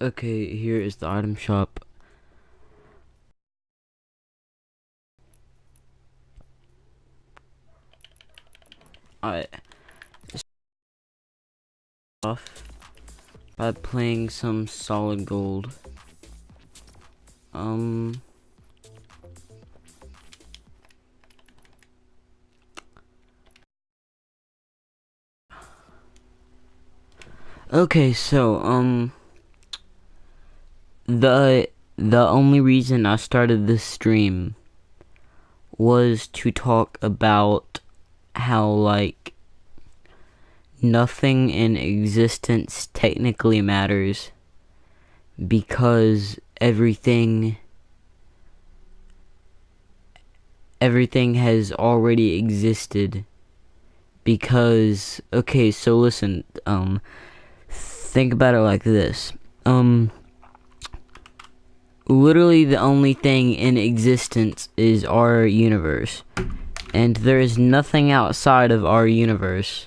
Okay, here is the item shop. I off by playing some solid gold. Okay, so the only reason I started this stream was to talk about how, like, nothing in existence technically matters because everything has already existed. Because, okay, so listen, think about it like this. Literally the only thing in existence is our universe. And there is nothing outside of our universe.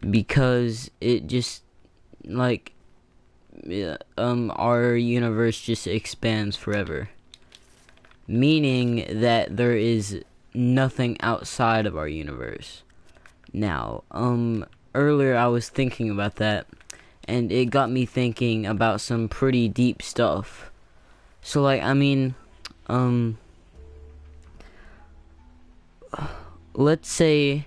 Because it just, like, our universe just expands forever. Meaning that there is nothing outside of our universe. Now, earlier I was thinking about that, and it got me thinking about some pretty deep stuff. So, like, I mean, let's say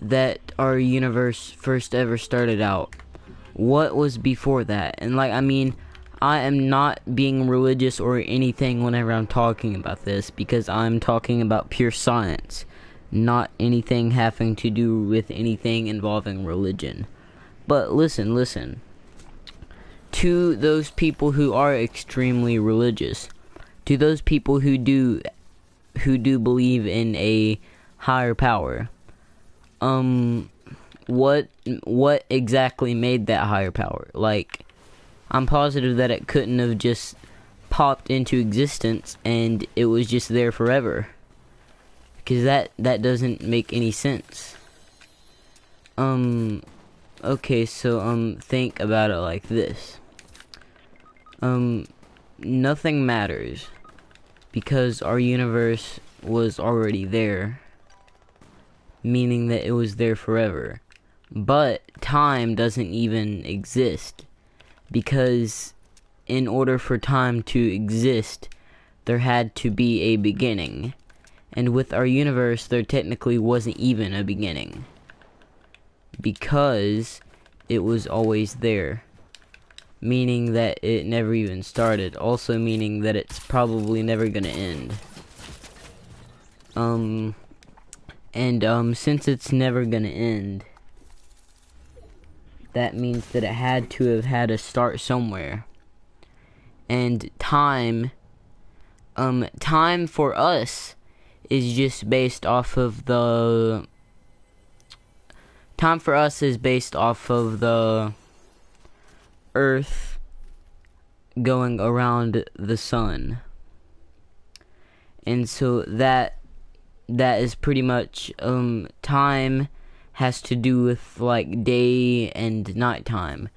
that our universe first ever started out. What was before that? And, like, I mean, I am not being religious or anything whenever I'm talking about this, because I'm talking about pure science, not anything having to do with anything involving religion. But listen. To those people who are extremely religious, to those people who do believe in a higher power, what exactly made that higher power? Like, I'm positive that it couldn't have just popped into existence and it was just there forever, because that doesn't make any sense. Okay, so think about it like this. Nothing matters because our universe was already there, meaning that it was there forever. But time doesn't even exist, because in order for time to exist, there had to be a beginning. And with our universe, there technically wasn't even a beginning, because it was always there. Meaning that it never even started. Also meaning that it's probably never gonna end. Since it's never gonna end, that means that it had to have had a start somewhere. And time for us is just based off of the... Time for us is based off of the Earth going around the sun. And so that is pretty much, time has to do with, like, day and nighttime.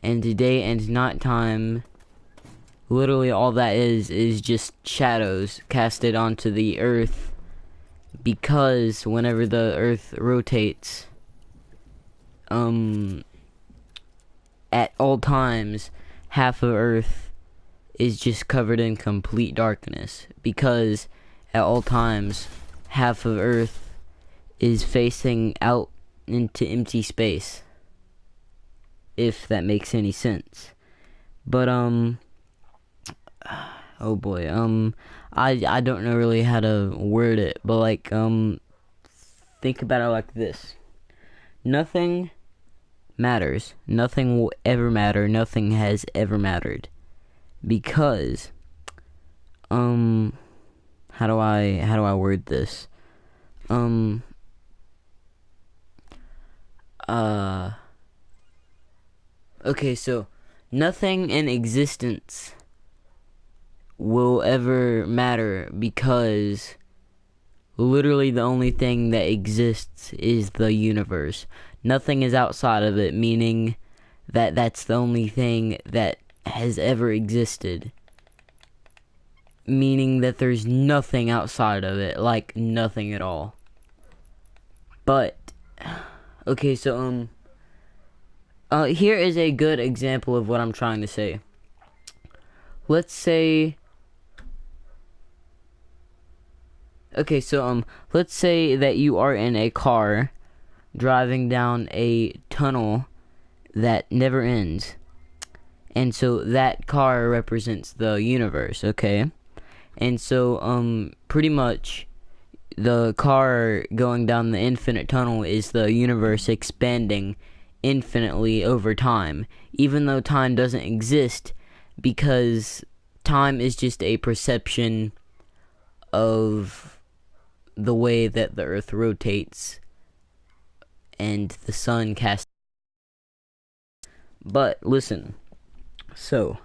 And day and nighttime, literally all that is just shadows casted onto the Earth, because whenever the Earth rotates, at all times, half of Earth is just covered in complete darkness, because at all times, half of Earth is facing out into empty space, if that makes any sense. But, oh boy, I don't know really how to word it, but, like, think about it like this. Nothing matters. Nothing will ever matter. Nothing has ever mattered. Because, how do I word this? Okay, so, nothing in existence will ever matter, because literally the only thing that exists is the universe. Nothing is outside of it, meaning that that's the only thing that has ever existed. Meaning that there's nothing outside of it, like nothing at all. But, okay, so, here is a good example of what I'm trying to say. Let's say, okay, so, let's say that you are in a car driving down a tunnel that never ends. And so that car represents the universe, okay? And so, pretty much, the car going down the infinite tunnel is the universe expanding infinitely over time, even though time doesn't exist, because time is just a perception of the way that the earth rotates and the sun casts. But listen, so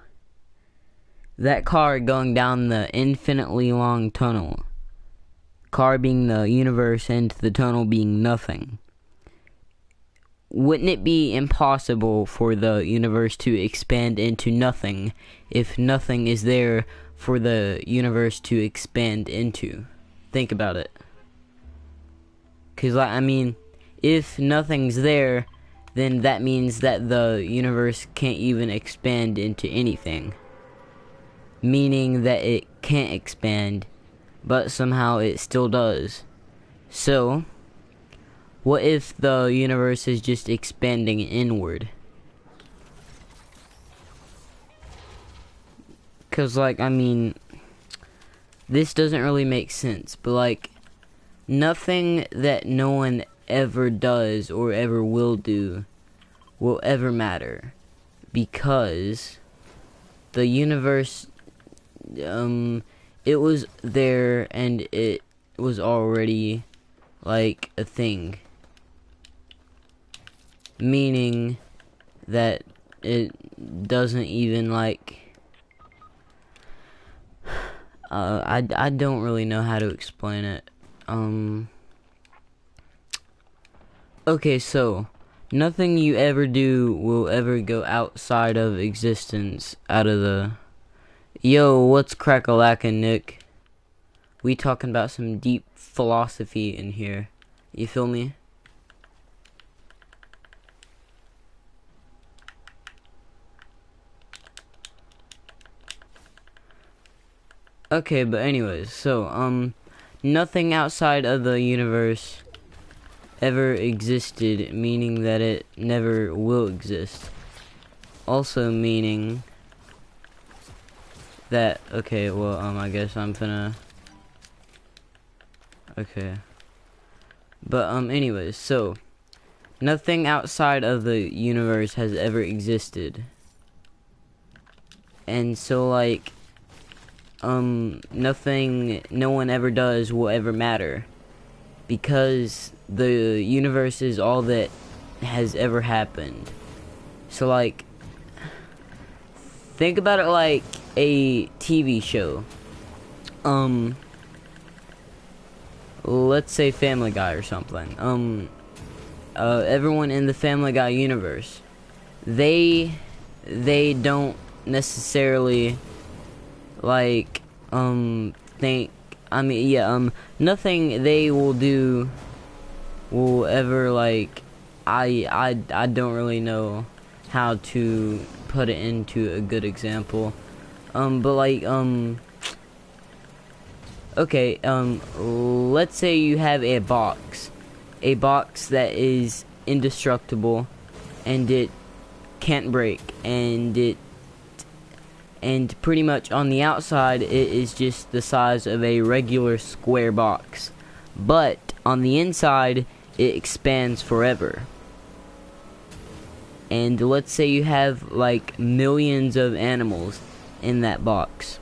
that car going down the infinitely long tunnel, car being the universe and the tunnel being nothing, wouldn't it be impossible for the universe to expand into nothing if nothing is there for the universe to expand into? Think about it. Because, like, I mean, if nothing's there, then that means that the universe can't even expand into anything. Meaning that it can't expand, but somehow it still does. So, what if the universe is just expanding inward? Because, like, I mean, this doesn't really make sense, but, like, nothing that no one ever does or ever will do will ever matter. Because the universe, it was there and it was already, like, a thing. Meaning that it doesn't even, like, I don't really know how to explain it. Okay, so nothing you ever do will ever go outside of existence, out of the... Yo, what's crack-a-lackin', Nick? We talking about some deep philosophy in here. You feel me? Okay, but anyways, so, nothing outside of the universe ever existed, meaning that it never will exist. Also meaning that, okay, well, I guess I'm finna... Okay. But, anyways, so, nothing outside of the universe has ever existed. And so, like, nothing no one ever does will ever matter. Because the universe is all that has ever happened. So, like, think about it like a TV show. Let's say Family Guy or something. Everyone in the Family Guy universe, they don't necessarily, like, think, I mean, yeah, nothing they will do will ever, like, I don't really know how to put it into a good example. But, like, okay, let's say you have a box that is indestructible, and it can't break, and pretty much on the outside it is just the size of a regular square box, but on the inside it expands forever. And let's say you have, like, millions of animals in that box.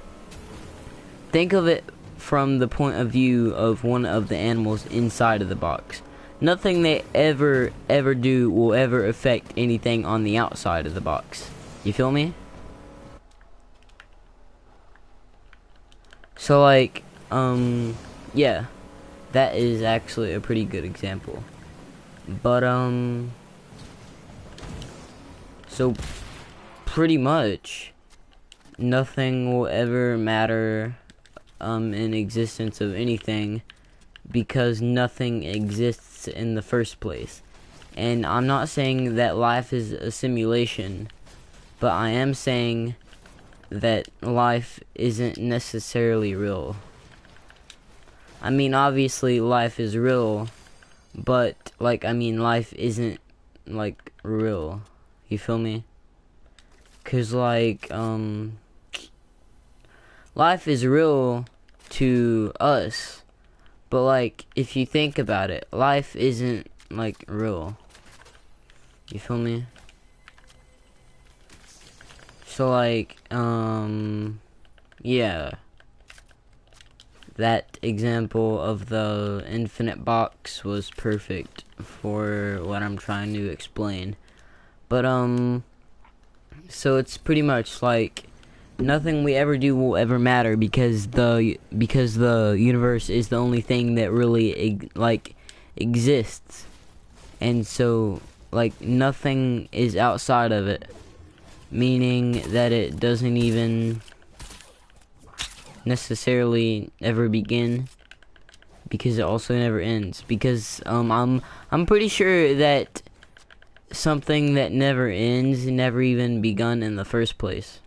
Think of it from the point of view of one of the animals inside of the box. Nothing they ever do will ever affect anything on the outside of the box. You feel me? So, like, yeah, that is actually a pretty good example. But, so pretty much nothing will ever matter in existence of anything because nothing exists in the first place. And I'm not saying that life is a simulation, but I am saying that life isn't necessarily real. I mean, obviously life is real, but like, I mean, life isn't like real. You feel me? 'Cause like, life is real to us, but like, if you think about it, life isn't like real. You feel me? So like, yeah. That example of the infinite box was perfect for what I'm trying to explain. But so it's pretty much like nothing we ever do will ever matter because the universe is the only thing that really exists. And so like nothing is outside of it, meaning that it doesn't even necessarily ever begin, because it also never ends, because I'm pretty sure that something that never ends never even begun in the first place.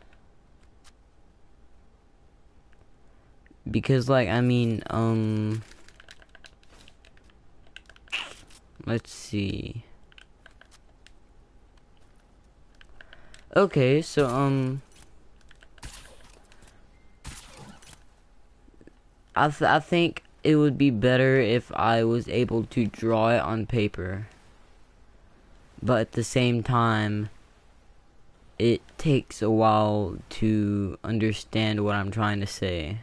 Because like, I mean, let's see. Okay, so I think it would be better if I was able to draw it on paper. But at the same time, it takes a while to understand what I'm trying to say.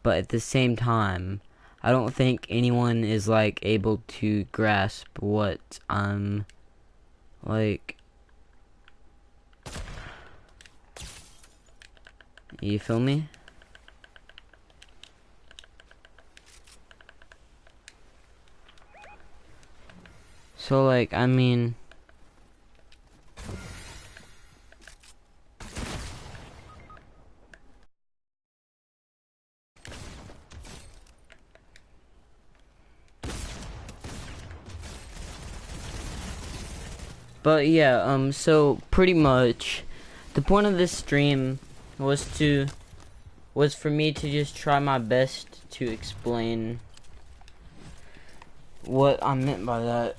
But at the same time, I don't think anyone is like able to grasp what I'm like. You feel me? So like, I mean, but yeah, so pretty much the point of this stream was for me to just try my best to explain what I meant by that.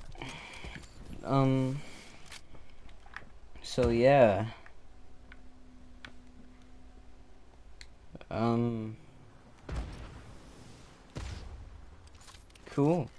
So yeah. Cool.